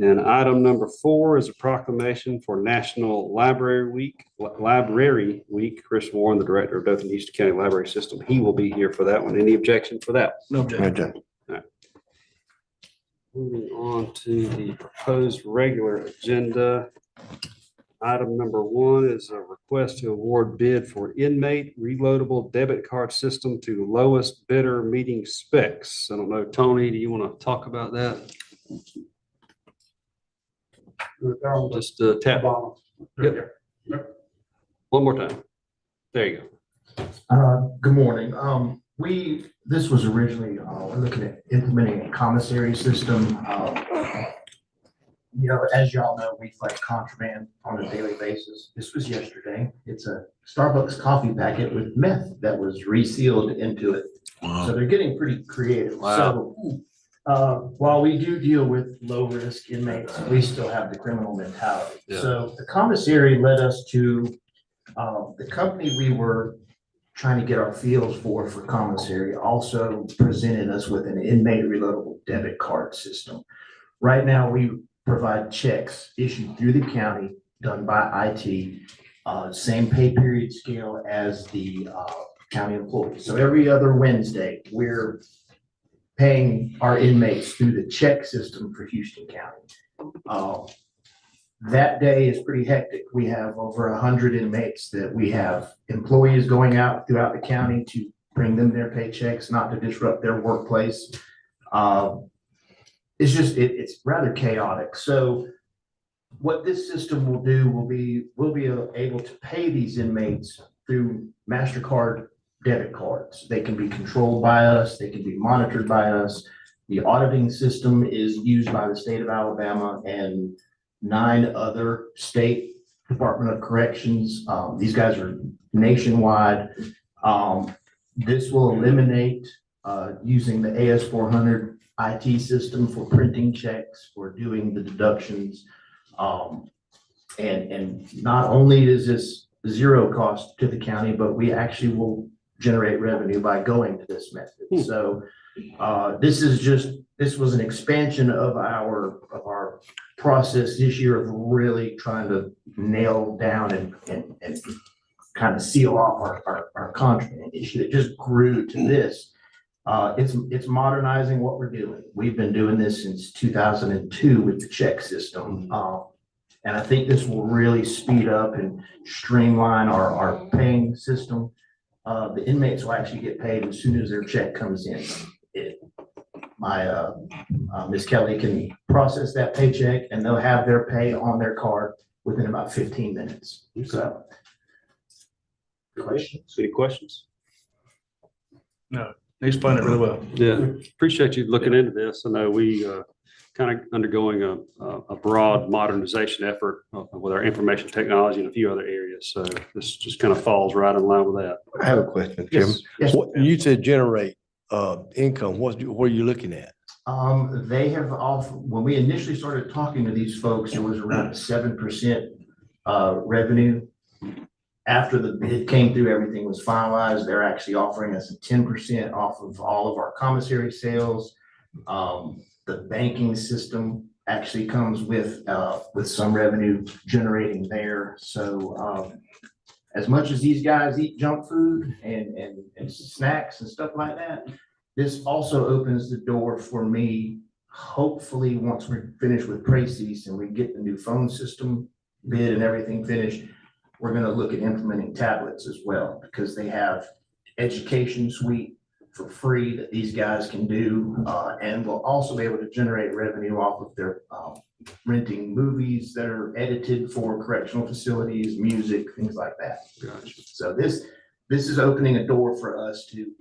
And item number 4 is a proclamation for National Library Week. Chris Warren, the director of Dothan Houston County Library System, he will be here for that one. Any objection for that? No objection. Moving on to the proposed regular agenda. Item number 1 is a request to award bid for inmate reloadable debit card system to lowest bidder meeting specs. I don't know, Tony, do you want to talk about that? Just tap. Yep. One more time. There you go. Good morning. This was originally, we're looking at implementing a commissary system. As y'all know, we fight contraband on a daily basis. This was yesterday. It's a Starbucks coffee packet with meth that was resealed into it. Wow. So they're getting pretty creative. Wow. So while we do deal with low risk inmates, we still have the criminal mentality. Yeah. So the commissary led us to the company we were trying to get our feels for commissary also presented us with an inmate reloadable debit card system. Right now, we provide checks issued through the county, done by IT, same pay period scale as the county employees. So every other Wednesday, we're paying our inmates through the check system for Houston County. That day is pretty hectic. We have over 100 inmates that we have employees going out throughout the county to bring them their paychecks, not to disrupt their workplace. It's rather chaotic. So what this system will do we'll be able to pay these inmates through MasterCard debit cards. They can be controlled by us. They can be monitored by us. The auditing system is used by the state of Alabama and 9 other state Department of Corrections. These guys are nationwide. This will eliminate using the AS400 IT system for printing checks, for doing the deductions. And not only is this zero cost to the county, but we actually will generate revenue by going to this method. So this was an expansion of our process this year of really trying to nail down and kind of seal off our contraband issue. It just grew to this. It's modernizing what we're doing. We've been doing this since 2002 with the check system. And I think this will really speed up and streamline our paying system. The inmates will actually get paid as soon as their check comes in. Ms. Kelly can process that paycheck and they'll have their pay on their card within about 15 minutes. So. Questions? Any questions? No, they explained it really well. Yeah, appreciate you looking into this. I know we kind of undergoing a broad modernization effort with our information technology and a few other areas. So this just kind of falls right in line with that. I have a question, Jim. Yes. What, you said generate income. What are you looking at? They have when we initially started talking to these folks, it was around 7% revenue. After the bid came through, everything was finalized. They're actually offering us a 10% off of all of our commissary sales. The banking system actually comes with some revenue generating there. So as much as these guys eat junk food and snacks and stuff like that, this also opens the door for me. Hopefully, once we're finished with Pracies and we get the new phone system bid and everything finished, we're going to look at implementing tablets as well, because they have education suite for free that these guys can do, and we'll also be able to generate revenue off of their renting movies that are edited for correctional facilities, music, things like that. Gotcha. So this is opening a door for us to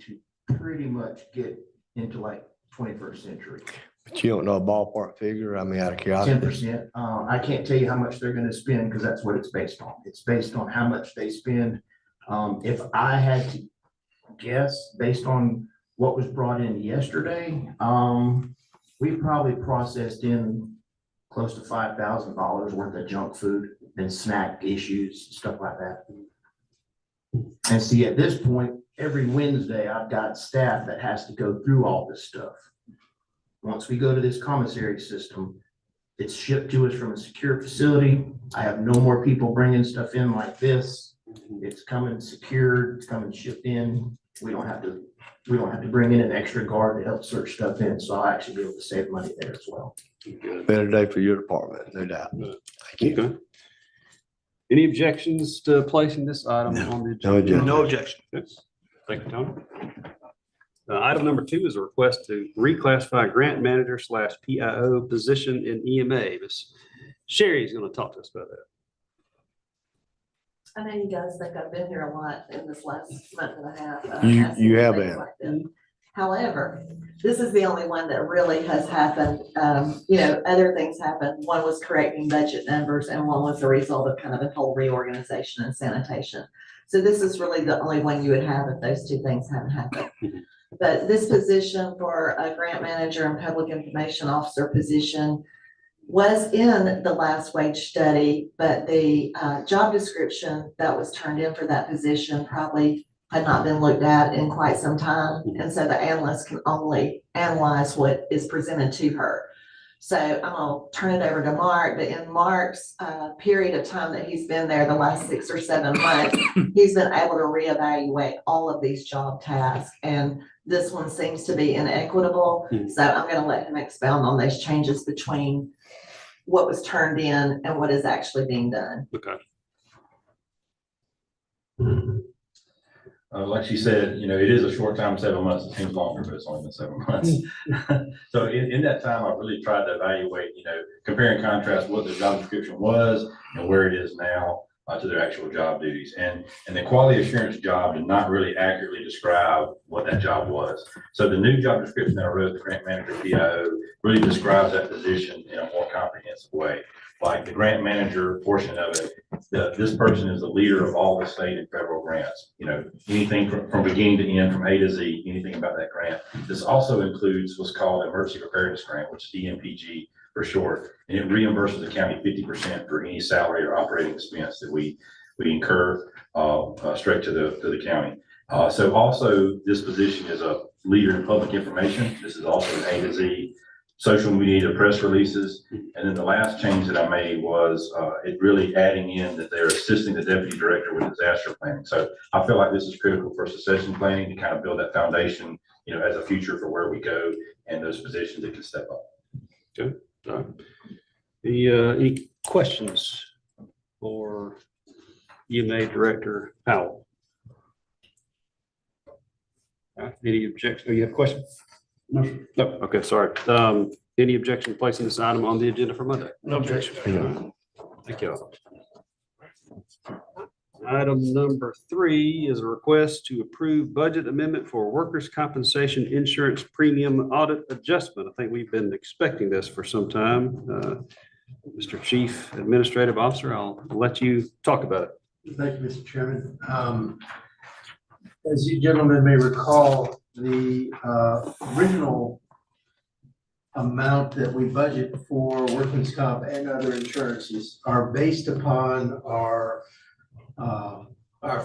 pretty much get into like 21st century. But you don't know a ballpark figure? I mean, out of curiosity. 10%. I can't tell you how much they're going to spend because that's what it's based on. It's based on how much they spend. If I had to guess, based on what was brought in yesterday, we probably processed in close to $5,000 worth of junk food and snack issues, stuff like that. And see, at this point, every Wednesday, I've got staff that has to go through all this stuff. Once we go to this commissary system, it's shipped to us from a secure facility. I have no more people bringing stuff in like this. It's coming secured, it's coming shipped in. We don't have to bring in an extra guard to help search stuff in. So I'll actually be able to save money there as well. Good. Better day for your department, no doubt. Thank you. Okay. Any objections to placing this item on the agenda? No objection. No objection. Good. Thank you, Tony. Item number 2 is a request to reclassify grant manager / PIO position in EMA. Ms. Sherry's going to talk to us about that. I know you guys think I've been here a lot in this last month and a half. You asking have things been. like this. However, this is the only one that really has happened. Other things happened. One was correcting budget numbers and one was the result of kind of a whole reorganization and sanitation. So this is really the only one you would have if those two things hadn't happened. But this position for a grant manager and public information officer position was in the last wage study, but the job description that was turned in for that position probably had not been looked at in quite some time. And so the analyst can only analyze what is presented to her. So I'm gonna turn it over to Mark, but in Mark's period of time that he's been there, the last 6 or 7 months, he's been able to reevaluate all of these job tasks. And this one seems to be inequitable. So I'm gonna let him expound on those changes between what was turned in and what is actually being done. Okay. Like she said, it is a short time, 7 months. It seems longer, but it's only been 7 months. So in that time, I really tried to evaluate, compare and contrast what the job description was and where it is now to their actual job duties. And the quality assurance job did not really accurately describe what that job was. So the new job description that I wrote, the grant manager PIO, really describes that position in a more comprehensive way. Like the grant manager portion of it, this person is the leader of all the state and federal grants. Anything from beginning to end, from A to Z, anything about that grant. This also includes what's called Emergency Preparedness Grant, which is EMPG for short, and it reimburses the county 50% for any salary or operating expense that we incur straight to the county. So also this position is a leader in public information. This is also an A to Z social media to press releases. And then the last change that I made was it really adding in that they're assisting the deputy director with disaster planning. So I feel like this is critical for succession planning to kind of build that foundation, as a future for where we go and those positions that can step up. Good. All right. Any questions for EMA Director Powell? All right, any objections? Oh, you have a question? No. No, okay, sorry. Any objection to placing this item on the agenda for Monday? No objection. Thank you. Item number 3 is a request to approve budget amendment for workers' compensation insurance premium audit adjustment. I think we've been expecting this for some time. Mr. Chief Administrative Officer, I'll let you talk about it. Thank you, Mr. Chairman. As you gentlemen may recall, the original amount that we budget for workers' comp and other insurances are based upon our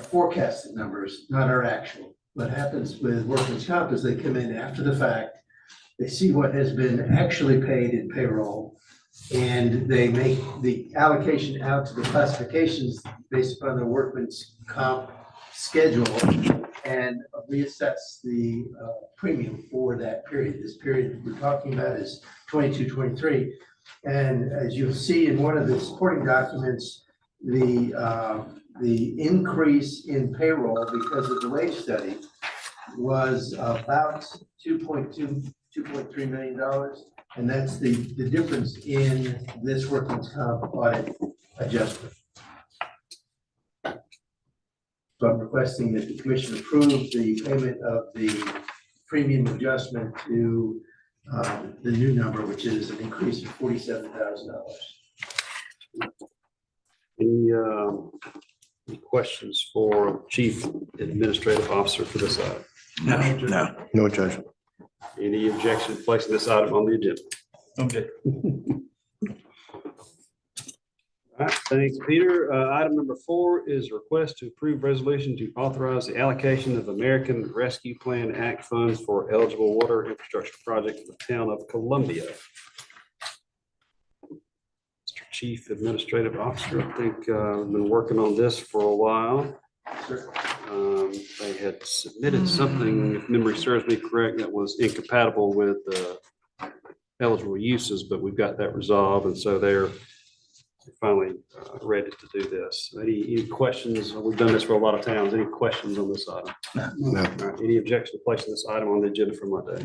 forecasted numbers, not our actual. What happens with workers' comp is they come in after the fact, they see what has been actually paid in payroll, and they make the allocation out to the classifications based upon the workman's comp schedule and reassess the premium for that period. This period we're talking about is 22-23. And as you'll see in one of the supporting documents, the increase in payroll because of the wage study was about $2.3 million. And that's the difference in this workman's comp audit adjustment. So I'm requesting that the commission approve the payment of the premium adjustment to the new number, which is an increase of $47,000. Any questions for Chief Administrative Officer for this item? No. No objection. Any objection to placing this item on the agenda? Okay. All right, thanks, Peter. Item number 4 is request to approve resolution to authorize the allocation of American Rescue Plan Act funds for eligible water infrastructure projects in the town of Columbia. Mr. Chief Administrative Officer, I think we've been working on this for a while. They had submitted something, if memory serves me correct, that was incompatible with eligible uses, but we've got that resolved, and so they're finally ready to do this. Any questions? We've done this for a lot of towns. Any questions on this item? No. All right, any objection to placing this item on the agenda for Monday?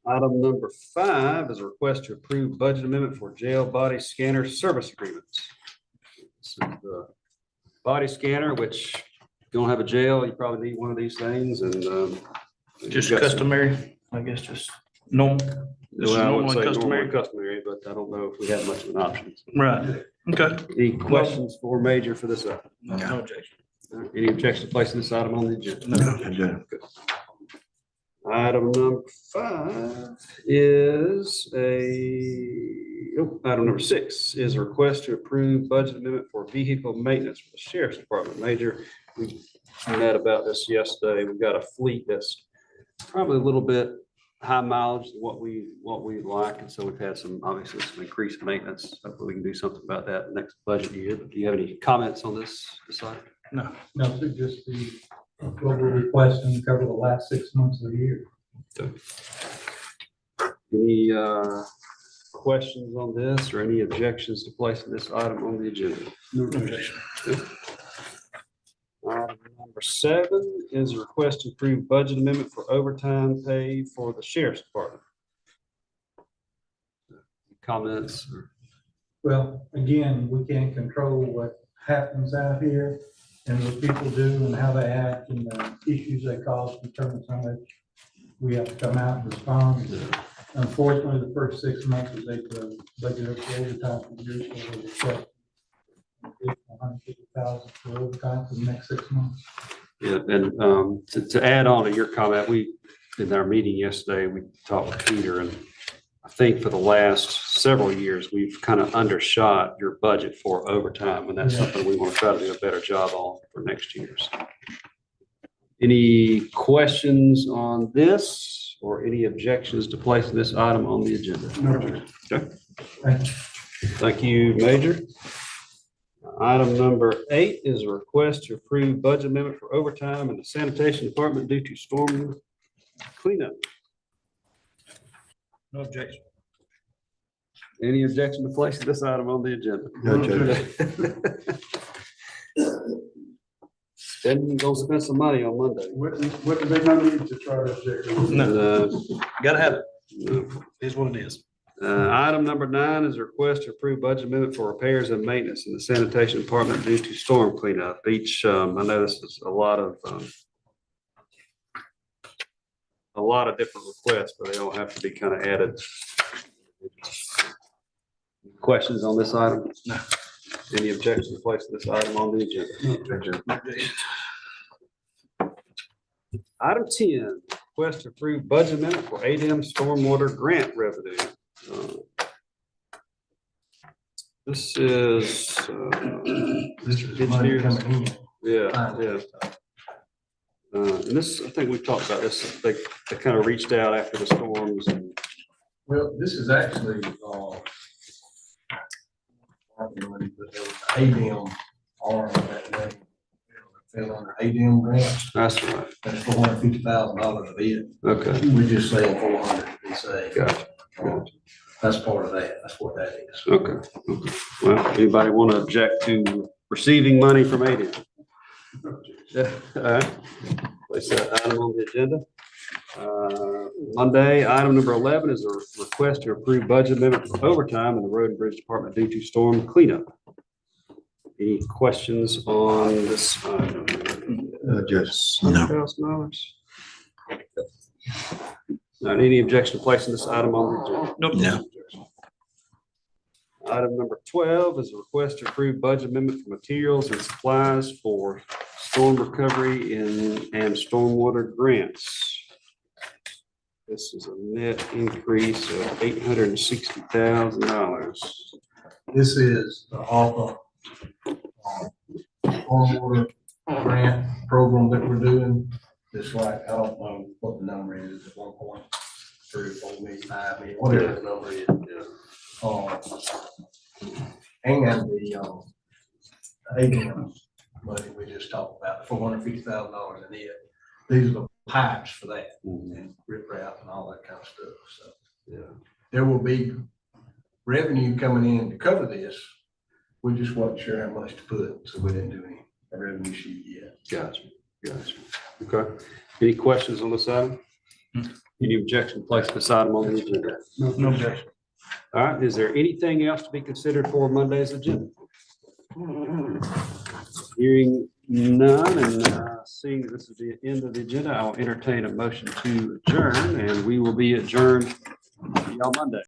Item number 5 is a request to approve budget amendment for jail body scanner service agreements. This is the body scanner, which if you don't have a jail, you probably need one of these things, and Just we've got some- customary, I guess, just normal. This is Well, I normal wouldn't and say normal customary. and customary, but I don't know if we have much of an option. Right, okay. Any questions for Major for this item? No objection. Any objection to placing this item on the agenda? Agenda. Item number 5 is item number 6 is a request to approve budget amendment for vehicle maintenance for the Sheriff's Department. Major, we met about this yesterday. We've got a fleet that's probably a little bit high mileage than what we like, and so we've had obviously some increased maintenance. Hopefully we can do something about that next budget year. But do you have any comments on this item? No. No, so just what we're requesting to cover the last 6 months of the year. Any questions on this or any objections to placing this item on the agenda? No objection. Item number 7 is a request to approve budget amendment for overtime pay for the Sheriff's Department. Comments? Well, again, we can't control what happens out here and what people do and how they act and the issues they cause in terms of how much we have to come out and respond. Unfortunately, the first 6 months is they budget up for overtime for the year, so we're requesting $150,000 for overtime for the next 6 months. Yeah, and to add on to your comment, in our meeting yesterday, we talked with Peter, and I think for the last several years, we've kind of undershot your budget for overtime, and that's something we want to try to do a better job on for next year. So, any questions on this or any objections to placing this item on the agenda? No. Okay. Thank you. Thank you, Major. Item number 8 is a request to approve budget amendment for overtime in the sanitation department due to storm cleanup. No objection. Any objection to placing this item on the agenda? No objection. Then you go spend some money on Monday. What do they not need to try to object? No, Uh, gotta have it. no. Is what it is. Item number 9 is a request to approve budget amendment for repairs and maintenance in the sanitation department due to storm cleanup. I know this is a lot of different requests, but they all have to be kind of added. Questions on this item? No. Any objection to placing this item on the agenda? No objection. Item 10, request to approve budget amendment for ADM stormwater grant revenue. This is engineers. Yeah. And this, I think we've talked about this. They kind of reached out after the storms and Well, this is actually, ADM arm of that name. Fell under ADM grants, that's right. that's $450,000 of it. Okay, We're just saying 400 to be safe. gotcha. That's part of that, that's what that is. Okay. Well, anybody want to object to receiving money from ADM? Yeah, all right. Place that item on the agenda. Monday, item number 11 is a request to approve budget amendment for overtime in the road and bridge department due to storm cleanup. Any questions on this? Just $100,000. Not any objection to placing this item on the agenda? Nope. No. Item number 12 is a request to approve budget amendment for materials and supplies for storm recovery and stormwater grants. This is a net increase of $860,000. This is the ARPA stormwater grant program that we're doing. It's like, I don't know what the number is, at 1.34 million, 5 million, whatever the number is. And the ADM money we just talked about, $450,000 in it. These are the pipes for that and rip wrap and all that kind of stuff, so. Yeah. There will be revenue coming in to cover this. We just wasn't sure how much to put, so we didn't do any revenue sheet yet. Gotcha, gotcha. Okay. Any questions on this item? Any objection to place this item on the agenda? No objection. All right, is there anything else to be considered for Monday's agenda? Hearing none and seeing this is the end of the agenda, I'll entertain a motion to adjourn, and we will be adjourned. See y'all Monday.